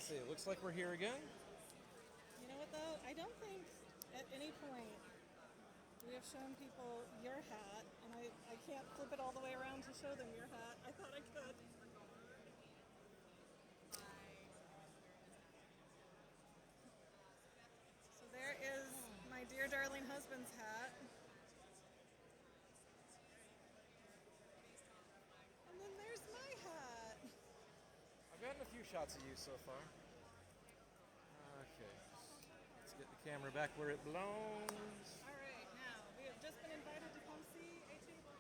Let's see, it looks like we're here again. You know what though? I don't think at any point we have shown people your hat, and I can't flip it all the way around to show them your hat. I thought I could. So there is my dear darling husband's hat. And then there's my hat. I've gotten a few shots of you so far. Okay. Let's get the camera back where it belongs. All right, now we have just been invited to come see a table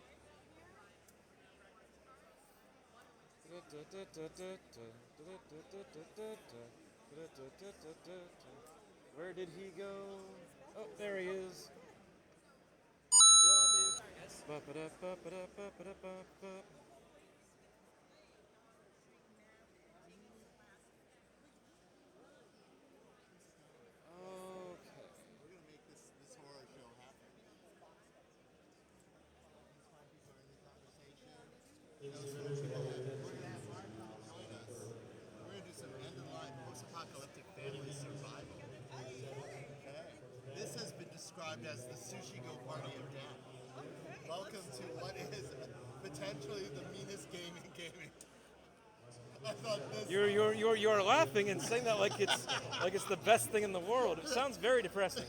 Where did he go? Oh, there he is. Okay. We're gonna make this horror show happen. We're gonna have Mark join us. We're gonna do some end-of-line post-apocalyptic family survival. Okay. This has been described as the sushi go party of death. Welcome to what is potentially the meanest game in gaming. I thought this. You're laughing and saying that like it's the best thing in the world. It sounds very depressing.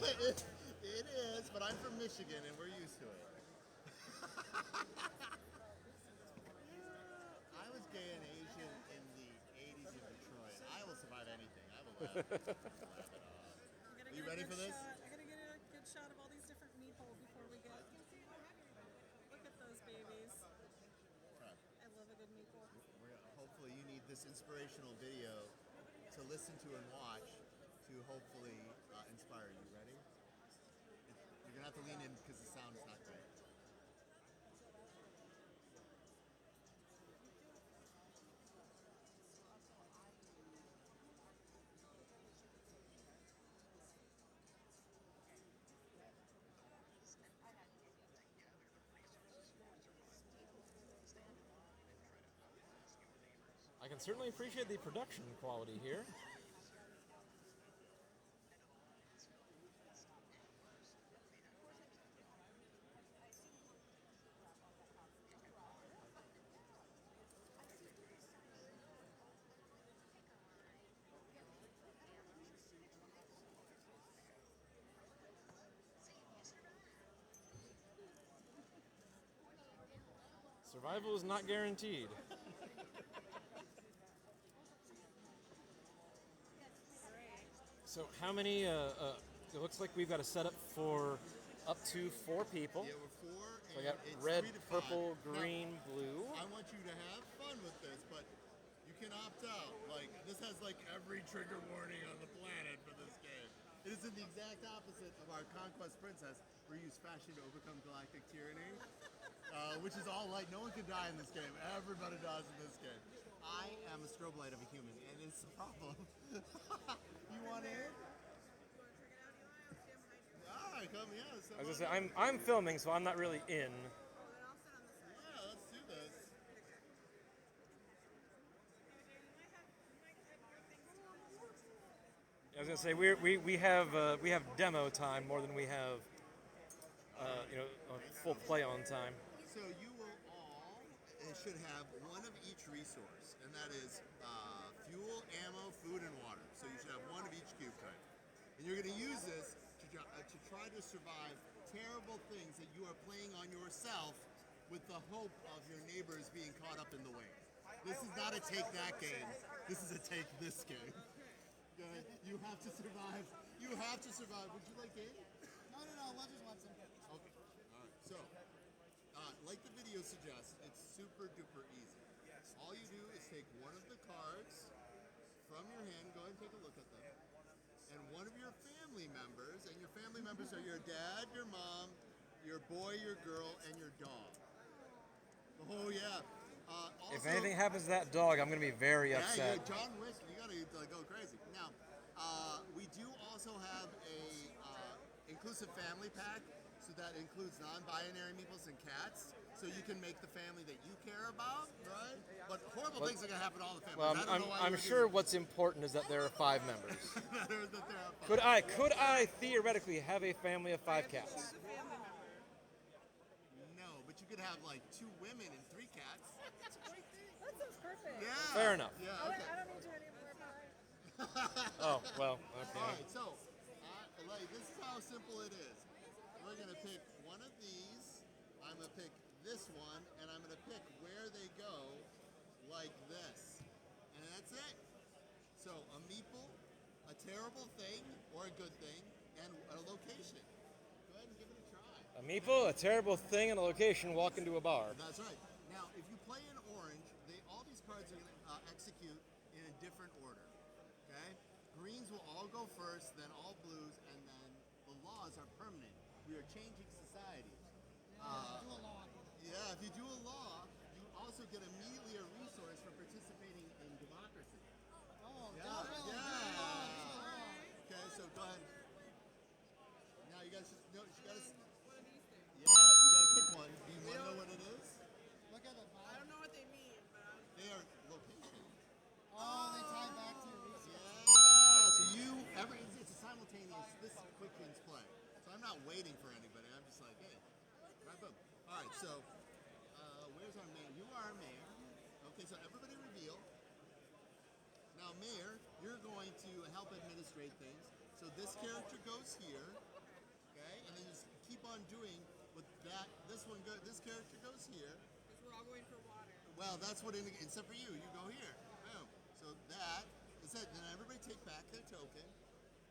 It is, but I'm from Michigan and we're used to it. I was gay and Asian in the 80s in Detroit. I will survive anything. I will laugh. Are you ready for this? I gotta get a good shot of all these different meatballs before we get. Look at those babies. Okay. I love a good meatball. Hopefully you need this inspirational video to listen to and watch to hopefully inspire you. Ready? You're gonna have to lean in because the sound is not great. I can certainly appreciate the production quality here. Survival is not guaranteed. So how many, it looks like we've got a setup for up to 4 people. Yeah, we're 4. So I got it's red, 3 to 5. purple, Now, green, blue. I want you to have fun with this, but you can opt out. Like, this has like every trigger warning on the planet for this game. It is in the exact opposite of our Conquest Princess, where you use fashion to overcome galactic tyranny, which is all light. No one can die in this game. Everybody dies in this game. I am a strobe light of a human, and it's a problem. You want in? All right, come, yeah. As I was gonna say, I'm filming, so I'm not really in. Yeah, let's do this. I was gonna say we have demo time more than we have full play on time. So you will all should have one of each resource, and that is fuel, ammo, food, and water. So you should have one of each cube type. And you're going to use this to try to survive terrible things that you are playing on yourself with the hope of your neighbors being caught up in the way. This is not a take that game. This is a take this game. Okay? You have to survive. You have to survive. Would you like game? No, we'll just want some. Okay. All right. So, like the video suggests, it's super duper easy. All you do is take one of the cards from your hand. Go ahead and take a look at them. And one of your family members, and your family members are your dad, your mom, your boy, your girl, and your dog. Oh yeah. Also, If anything happens to that dog, I'm gonna be very upset. Yeah, John Wick, you gotta go crazy. Now, we do also have a inclusive family pack, so that includes non-binary meeples and cats, so you can make the family that you care about, right? but horrible things are gonna happen to all the families. Well, I don't know why I'm sure what's important is that there are 5 members. that there are Could I theoretically have a family of 5 cats? Choose a family member. No, but you could have like 2 women and 3 cats. That sounds perfect. Yeah. Fair enough. Yeah. I Okay. don't need to anymore. Bye. Oh, well, All okay. right. So, like, this is how simple it is. We're gonna pick one of these. I'm gonna pick this one, and I'm gonna pick where they go, like this, and that's it. So, a meeple, a terrible thing or a good thing, and a location. Go ahead and give it a try. A meeple, a terrible thing, and a location. Walk into a bar. That's right. Now, if you play in orange, all these cards are going to execute in a different order. Okay? Greens will all go first, then all blues, and then the laws are permanent. We are changing society. Do a law. Yeah, if you do a law, you also get immediately a resource for participating in democracy. Oh, Yeah, definitely. yeah. Okay, so go ahead. Now you guys just know. You gotta. One of these things. Yeah, you gotta pick one. Do you want to know what it is? Look at it, I Mom. don't know what they mean, but They are location. Oh, they tie back to your research. Yeah. So it's a simultaneous. This quick things play. So I'm not waiting for anybody. I'm just like, hey, right, boom. All right. So where's our mayor? You are our mayor. Okay. So everybody reveal. Now, mayor, you're going to help administrate things. So this character goes here. Okay, and then just keep on doing with that. This character goes here. because we're all going for water. Well, that's what, except for you, you go here. Boom. So that is it. Then everybody take back their token.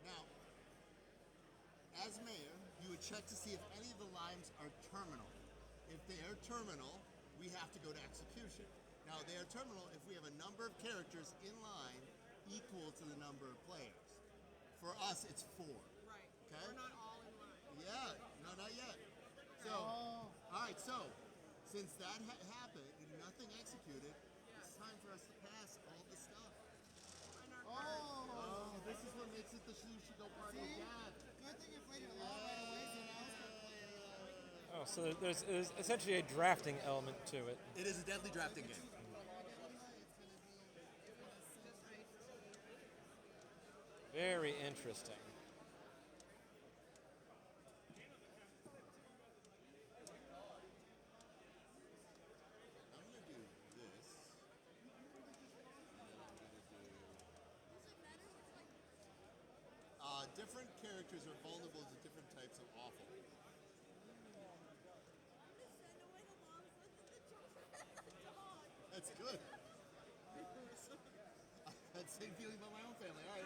Now, as mayor, you would check to see if any of the lines are terminal. If they are terminal, we have to go to execution. Now, they are terminal if we have a number of characters in line equal to the number of players. For us, it's 4. Right. Okay. We're not all in line. Yeah, no, not yet. So, Oh. all right, so since that happened and nothing executed, it's time for us to pass all the stuff. Oh. This is what makes it the Sushi Go Party See? again. Good thing you played your law right away, so now it's gonna play it. Oh, so there's essentially a drafting element to it. It is a deadly drafting game. Very interesting. I'm gonna do this. Different characters are vulnerable to different types of awful. That's good. That same feeling about my own family. All right,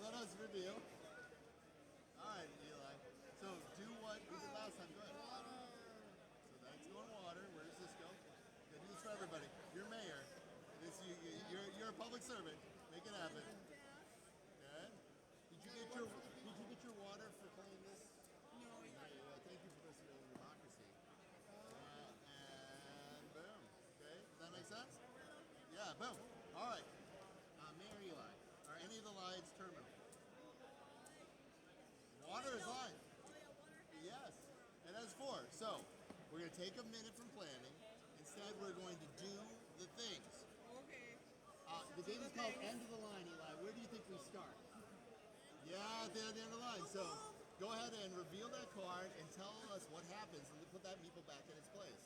let us reveal. All right, Eli. So do what we did last time. Go ahead. So that's going water. Where does this go? Yeah, do this for everybody. You're mayor. You're a public servant. Make it happen. Okay. Did you get your water for playing this? No, Thank you for participating in democracy. And boom. Okay. Does that make sense? Yeah. Boom. All right. Mayor Eli, are any of the lines terminal? Water is line. Yes. It has 4. So we're going to take a minute from planning. Instead, we're going to do the things. okay. The game is called End of the Line, Eli. Where do you think we start? Yeah, at the end of the line. So go ahead and reveal that card and tell us what happens and put that meeple back in its place.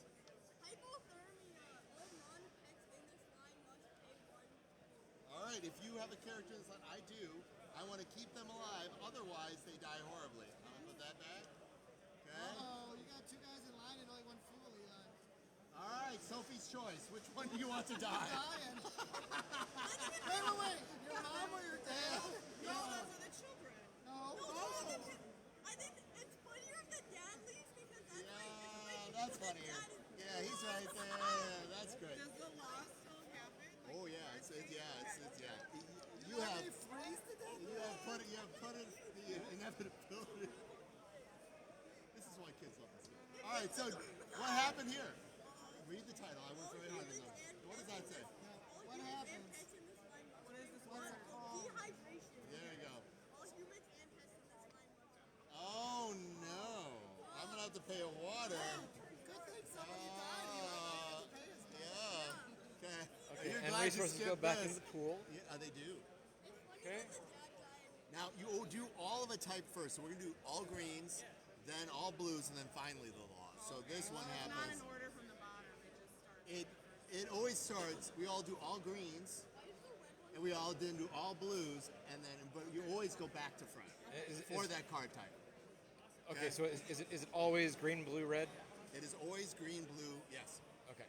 Hypothermia. All non-pets in this line must pay 1. All right, if you have a character in this line, I do. I want to keep them alive. Otherwise, they die horribly. I'm going to put that back. Okay. Uh-oh, you got 2 guys in line and only 1 fool, Eli. All right, Sophie's choice. Which one do you want to die? Dying. Wait. Your mom or your dad? No, those are the children. No. I think it's funnier if the dad leaves because that's Yeah, that's funnier. Yeah, he's right there. That's great. Does the law still happen? Like, Oh yeah, it's yeah. You Are have they freeze to death? you have put it the inevitability. This is why kids love this game. All right, so what happened here? Read the title. I worked very hard on those. What does that say? What happens? pets in this line must What is this What's word? it called? dehydration. There you go. All humans and pets in this line must Oh no! I'm gonna have to pay a water. Good thing somebody died, Eli. You have to pay us. Yeah. Okay. Okay. resources go skip back this. into the pool. Yeah, they do. It's funny Okay. that the dad died. Now you will do all of a type first. So we're gonna do all greens, then all blues, and then finally the law. So this one It's not happens. in order from the bottom. It just starts. It always starts. We all do all greens, Why is the red one? and we all then do all blues, and then but you always go back to front for that card type. Okay, so is it always green, blue, red? It is always green, blue. Yes. Okay.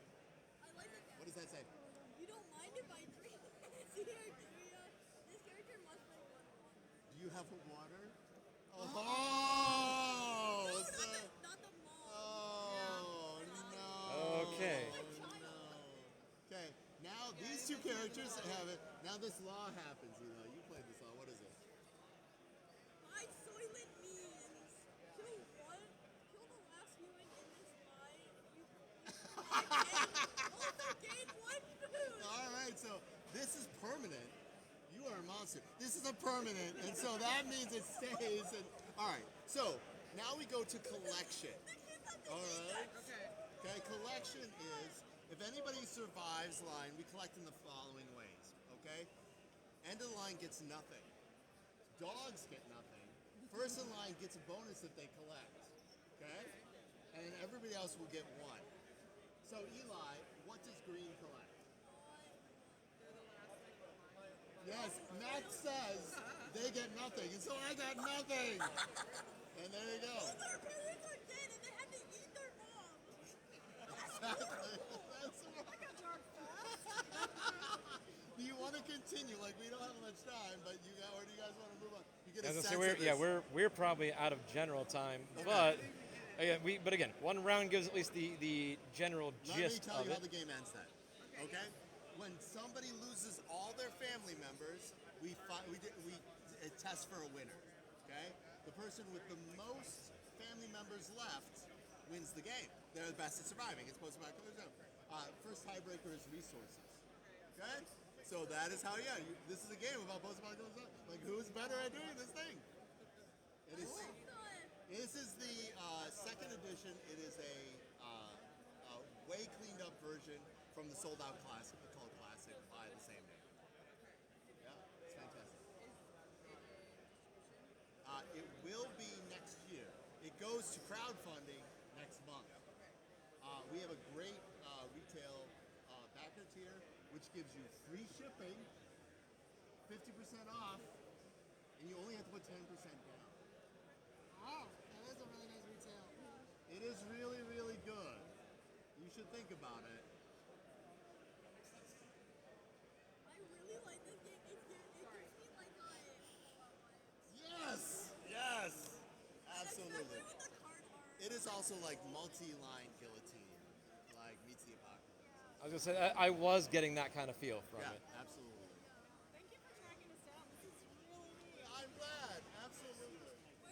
I like it. What does that say? You don't mind if I drink this here, do ya? This character must play one. Do you have water? Oh, No, so- not the mom. oh no. Okay. My child. Okay. Now these two characters have it. Now this law happens. You know, you played this law. What is it? My soylent means kill one, kill the last human in this line. Also gain one food. All right. So this is permanent. You are a monster. This is a permanent, and so that means it stays. And all right. So now we go to collection. All right. Okay. Okay, collection is if anybody survives line, we collect in the following ways. Okay, end of the line gets nothing. Dogs get nothing. First in line gets a bonus if they collect. Okay, and then everybody else will get one. So Eli, what does green collect? Yes, Max says they get nothing, and so I got nothing. And there you go. Their parents are dead and they had to eat their mom. That's Do you want to continue? Like we don't have much time, but you got. Or do you guys want to move on? You get a As I sense say, of this. we're probably out of general time, Okay. but again, one round gives at least the general Let me gist tell of you it. how the game ends then. Okay? When somebody loses all their family members, we test for a winner. Okay? The person with the most family members left wins the game. They're the best at surviving. It's post-apocalyptic. First tiebreaker is resources. Okay? So that is how, this is a game about post-apocalyptic. Like, who's better at doing this thing? It is. This is the second edition. It is a way cleaned up version from the sold out classic called Classic by the same name. Yeah, it's fantastic. It will be next year. It goes to crowdfunding next month. We have a great retail backer tier, which gives you free shipping, 50% off, and you only have to put 10% down. Oh, that is a really nice retail. It is really, really good. You should think about it. I really like this game. It gives me like Yes! Yes! Absolutely. with the card art. It is also like multi-line guillotine, like meets the apocalypse. I was gonna say I was getting that kind of feel from Yeah, it. absolutely. Thank you for tracking us down. This is really neat. I'm glad. Absolutely.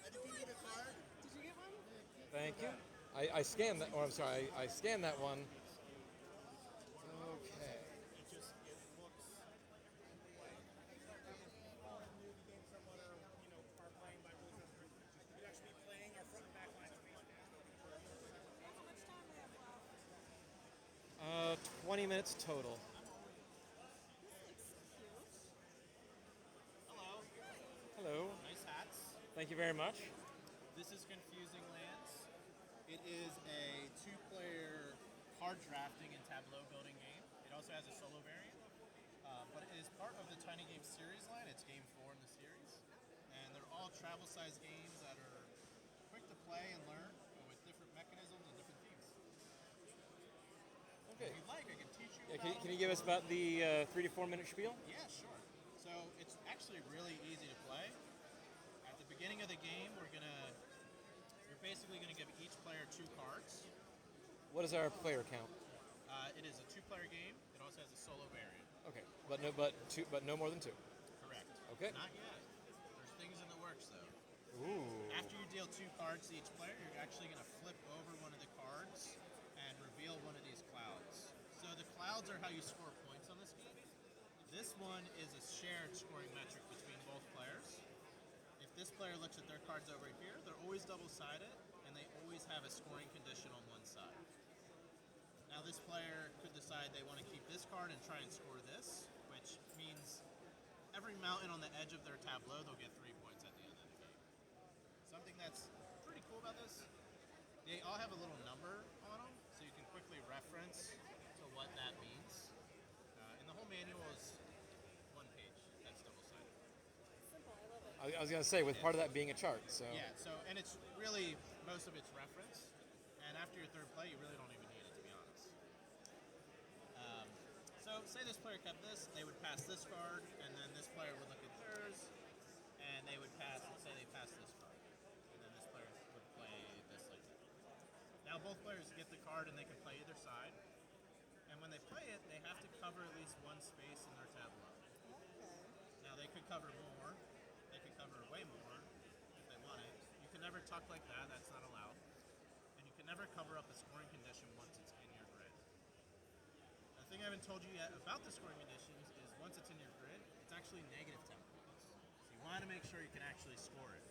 And if you need a card, Did you get one? Thank you. I scanned that. Or I'm sorry, I scanned that one. Okay. How much time we have left? 20 minutes total. This looks cute. Hello. Hello. Nice hats. Thank you very much. This is Confusing Lands. It is a two-player card drafting and tableau building game. It also has a solo variant, but it is part of the Tiny Game series line. It's game 4 in the series, and they're all travel-sized games that are quick to play and learn with different mechanisms and different themes. Okay. If you'd like, I can teach you. Yeah, about can you give us about the 3 to 4 minute spiel? Yeah, sure. So it's actually really easy to play. At the beginning of the game, you're basically gonna give each player 2 cards. What is our player count? It is a 2-player game. It also has a solo variant. Okay, but no more than 2. Correct. Okay. Not yet. There's things in the works though. Ooh. After you deal 2 cards to each player, you're actually gonna flip over one of the cards and reveal one of these clouds. So the clouds are how you score points on this game. This one is a shared scoring metric between both players. If this player looks at their cards over here, they're always double-sided, and they always have a scoring condition on one side. Now this player could decide they want to keep this card and try and score this, which means every mountain on the edge of their tableau, they'll get 3 points at the end of the game. Something that's pretty cool about this, they all have a little number on them, so you can quickly reference to what that means. And the whole manual is 1 page. That's double-sided. Simple. I love it. I was gonna say, with part of that being a chart. So Yeah, so, and it's really, most of it's reference, and after your third play, you really don't even need it, to be honest. So, say this player kept this, they would pass this card, and then this player would look at theirs, and they would pass, let's say they pass this card, and then this player would play this like that. Now both players get the card and they can play either side, and when they play it, they have to cover at least one space in their tableau. Okay. Now they could cover more, they could cover way more if they wanted. You can never tuck like that, that's not allowed. And you can never cover up a scoring condition once it's in your grid. The thing I haven't told you yet about the scoring conditions is once it's in your grid, it's actually negative 10 points. So you want to make sure you can actually score it.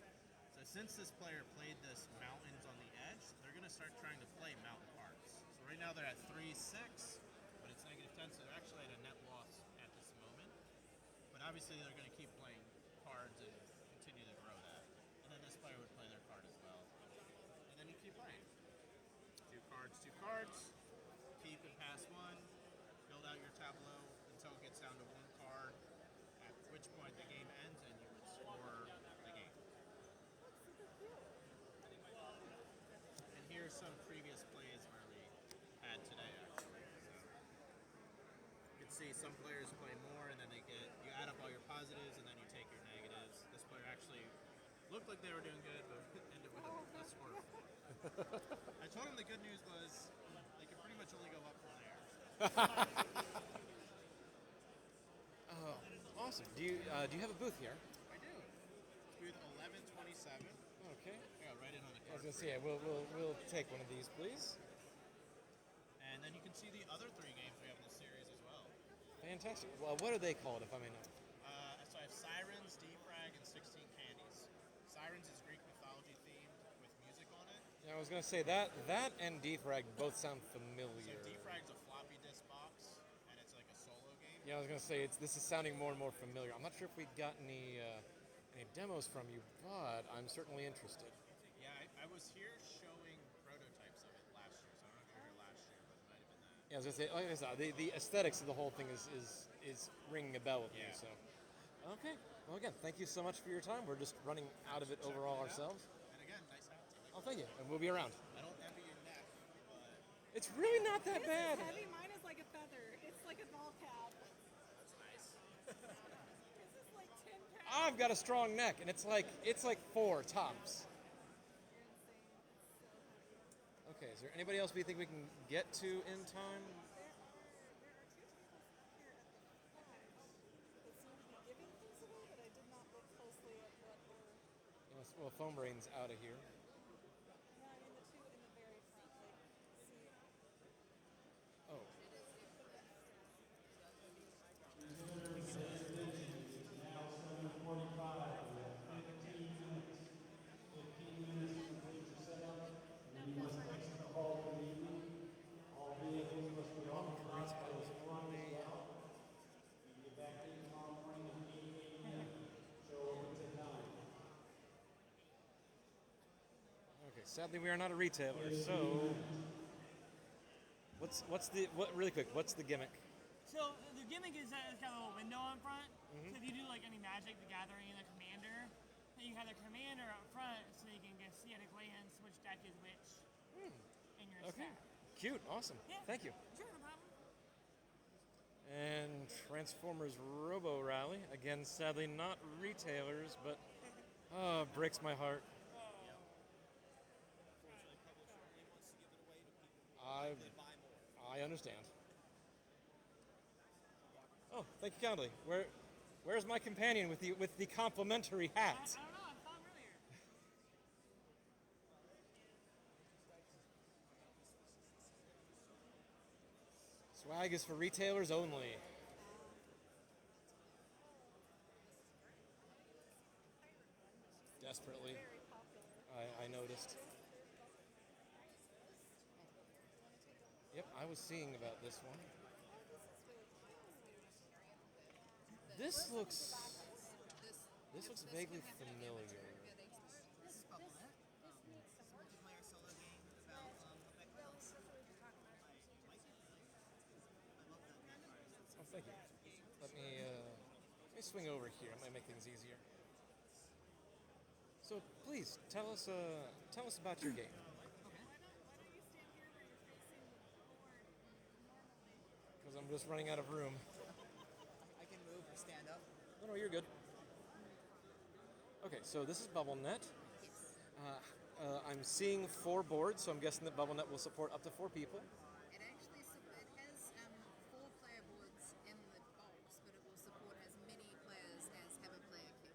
So since this player played this mountains on the edge, they're going to start trying to play mountain cards. So right now they're at 3-6, but it's negative 10, so they're actually at a net loss at this moment. But obviously they're going to keep playing cards and continue to grow that. And then this player would play their card as well. And then you keep playing. 2 cards, keep and pass 1, build out your tableau until it gets down to 1 card, at which point the game ends and you would score the game. And here's some previous plays where we had today, actually. So you can see some players play more, and then you add up all your positives, and then you take your negatives. This player actually looked like they were doing good, but ended with a score of 4. I told him the good news was they could pretty much only go up from there. awesome. Do you have a booth here? I do. Booth 1127. Okay. Yeah, right in on the I was card. gonna say, we'll take one of these, please. And then you can see the other 3 games we have in this series as well. Fantastic. Well, what are they called, if I may know? So I have Sirens, Defrag, and 16 Candies. Sirens is Greek mythology themed with music on it. Yeah, I was gonna say that and Defrag both sound So familiar. Defrag's a floppy disk box, and it's like a solo game. Yeah, I was gonna say this is sounding more and more familiar. I'm not sure if we got any demos from you, but I'm certainly interested. Yeah, I was here showing prototypes of it last year, so I don't know if you were here last year, but it might have been that. Yeah, I was gonna say, like I said, the aesthetics of the whole thing is ringing a bell with me. Yeah. So, okay. Well, again, thank you so much for your time. We're just running out of it overall Check it out. ourselves. And again, nice hat. Oh, thank you, and we'll be around. I don't envy your neck, but It's really not that This bad. is heavy. Mine is like a feather. It's like a ball cap. that's nice. This is like 10 pounds. I've got a strong neck, and it's like 4 tops. You're insane. It's so heavy. Okay, is there anybody else we think we can get to in time? There are 2 tables here at the front that seem to be giving things away, but I did not look closely at what were. Yes, well, Foam Brain's out of here. No, I mean the 2 in the very front. Like, see. Oh. Okay, sadly we are not a retailer, so what's the gimmick? So the gimmick is that it's got a little window on front. So if you do like any Magic the Gathering and the Commander, then you have the Commander up front so you can get see at a glance which deck is which in your Okay. stack. Cute, awesome. Yeah. Thank you. Sure, no problem. And Transformers Robo Rally. Again, sadly not retailers, but breaks my heart. I understand. Oh, thank you kindly. Where's my companion with the complimentary hat? I don't know, I saw him earlier. Swag is for retailers only. Desperately. Very popular. I noticed. Yep, I was seeing about this one. This looks This looks this vaguely can happen again familiar. with Target Express. This is BubbleNet. It's a multiplayer solo game about humpback whales. Oh, thank you. Let me swing over here. It might make things easier. So please tell us about your game. Because I'm just running out of room. I can move or stand up. No, you're good. Okay, so this is BubbleNet. Yes. I'm seeing 4 boards, so I'm guessing that BubbleNet will support up to 4 people. It actually it has 4 player boards in the box, but it will support as many players as have a player kit.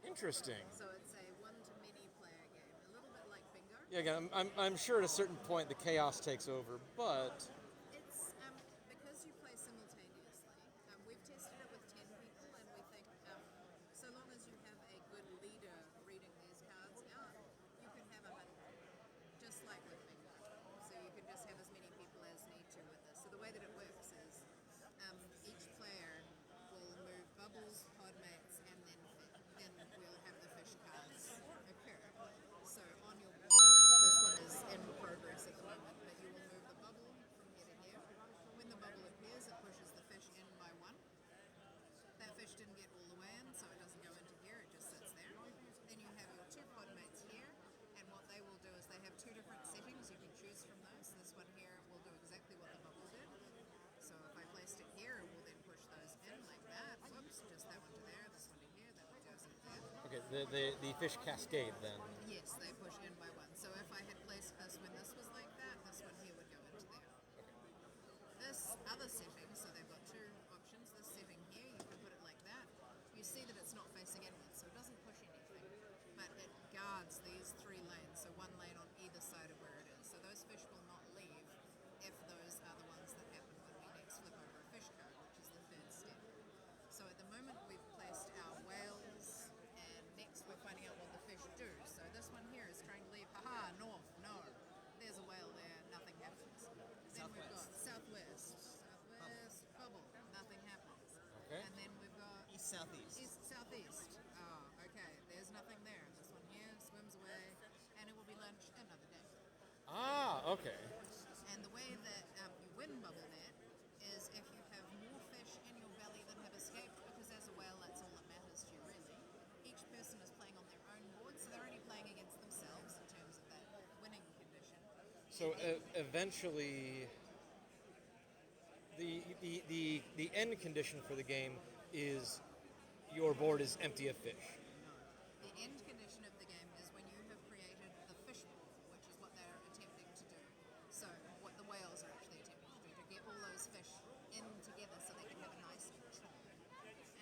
Interesting. So it's a 1-to-many player game, a little bit like bingo. Yeah, again, I'm sure at a certain point the chaos takes over, but It's because you play simultaneously. We've tested it with 10 people, and we think so long as you have a good leader reading these cards out, you can have 100, just like with bingo. So you can just have as many people as need to with this. So the way that it works is each player will move bubbles, podmates, and then we'll have the fish cards occur. So on your board, this one is in progress at the moment, but you will move the bubble from here to here. When the bubble appears, it pushes the fish in by 1. That fish didn't get all the way in, so it doesn't go into here, it just sits there. Then you have your 2 podmates here, and what they will do is they have 2 different settings, you can choose from those. This one here will do exactly what the bubble did. So if I placed it here, it will then push those in like that. Whoops, just that one to there, this one to here, that one goes in there. okay, the fish cascade then. Yes, they push in by 1. So if I had placed this when this was like that, this one here would go into there. This other setting, so they've got 2 options. This setting here, you can put it like that. You see that it's not facing inwards, so it doesn't push anything, but it guards these 3 lanes, so 1 lane on either side of where it is. So those fish will not leave if those are the ones that happen when we next flip over a fish card, which is the 3rd step. So at the moment we've placed our whales, and next we're finding out what the fish do. So this one here is trying to leave, haha, north, no. There's a whale there, nothing happens. Then we've got southwest, bubble, nothing happens. Okay. And then we've got East-southeast. southeast. Oh, okay, there's nothing there. This one here swims away, and it will be lunch another day. Ah, okay. And the way that you win BubbleNet is if you have more fish in your belly than have escaped, because as a whale, that's all that matters to you, really. Each person is playing on their own board, so they're only playing against themselves in terms of that winning condition. So eventually, the end condition for the game is your board is empty of fish. The end condition of the game is when you have created the fish board, which is what they're attempting to do. So what the whales are actually attempting to do, to get all those fish in together so they can have a nice chop.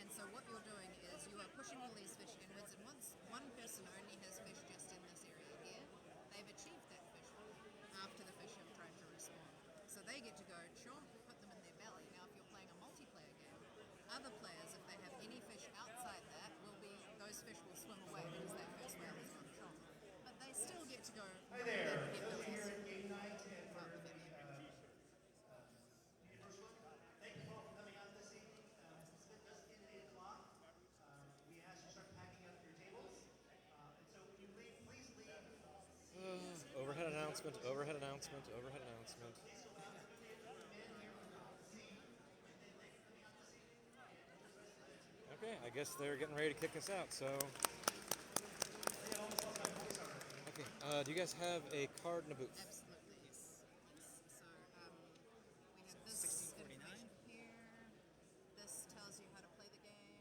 And so what you're doing is you are pushing all these fish inwards, and once one person only has fish just in this area here, they've achieved that fish board after the fish have tried to respond. So they get to go chomp, put them in their belly. Now if you're playing a multiplayer game, other players, if they have any fish outside that, those fish will swim away because that first whale has gone chomp. But they still get to go. Hi there. Game night and for thank you all for coming out this evening. Since it just ended 8 o'clock, we asked you to start packing up your tables. And so when you leave, please leave. Overhead announcement, overhead announcement, overhead announcement. Okay, I guess they're getting ready to kick us out, so. Okay, do you guys have a card in a booth? Absolutely, yes. So we have this 1649. information here. This tells you how to play the game.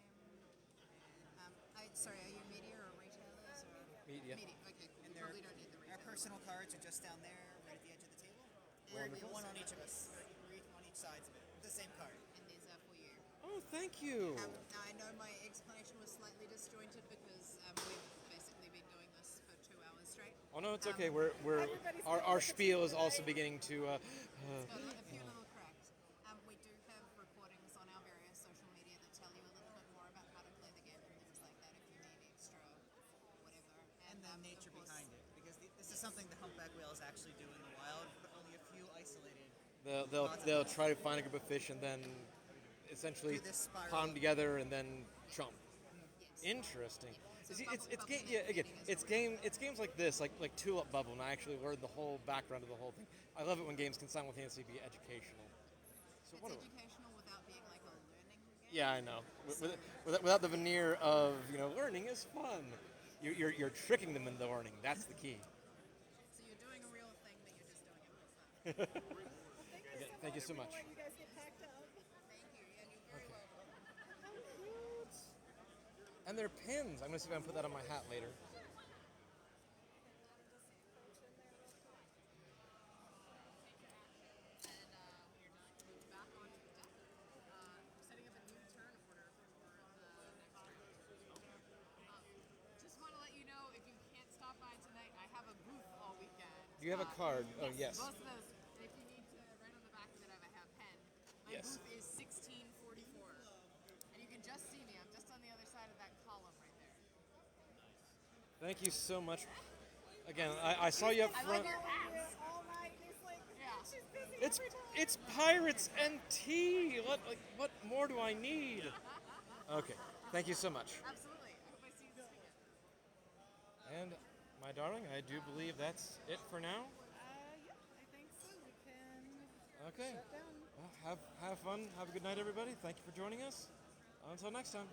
Sorry, are you media or retailers? Or? Media. Media, okay, cool. And You probably don't need the our retailers. personal cards are just down there, right at the edge of the table. Wonderful. One on each of us, or on each sides of it. The same card. And these are for you. Oh, thank you. Now I know my explanation was slightly disjointed because we've basically been doing this for 2 hours straight. Oh no, it's okay. Our spiel is also beginning to. It's got a few little cracks. We do have recordings on our various social media that tell you a little bit more about how to play the game and things like that if you need extra whatever. And the nature of course, behind it, because this is something the humpback whales actually do in the wild, but only a few isolated. They'll try to find a group of fish, and then essentially Do this spiral. palm together and then chomp. Yes. Interesting. So See, bubble- it's bubble game, yeah, net again, reading is it's what we're game, it's games like this, like Tulip Bubble, and I actually learned the whole background of the whole thing. I love it when games can simultaneously be educational. So It's what? educational without being like a learning game. Yeah, I know. Without the veneer of learning is fun. You're tricking them into learning. That's the key. So you're doing a real thing, but you're just doing it with fun. Thank you Thank you so much. so much. We'll let you guys get packed up. Thank you, and you're very welcome. How cute. And they're pins. I'm gonna see if I can put that on my hat later. And when you're done, move back onto the deck. We're setting up a new turn order for the next round. Just want to let you know, if you can't stop by tonight, I have a booth all weekend. Do you have a card? Oh, yes. Both of those. And if you need to, right on the back of it, I have a pen. My Yes. booth is 1644. And you can just see me. I'm just on the other side of that column right there. Thank you so much. Again, I saw you up I front. love your hats. All night. He's like, Yeah. she's busy It's every time. it's pirates and tea. What more do I need? Okay. Thank you so much. Absolutely. I hope I see you this weekend. And my darling, I do believe that's it for now. Yeah, I think so. We can Okay. shut down. Well, have fun. Have a good night, everybody. Thank you for joining us. Until next time.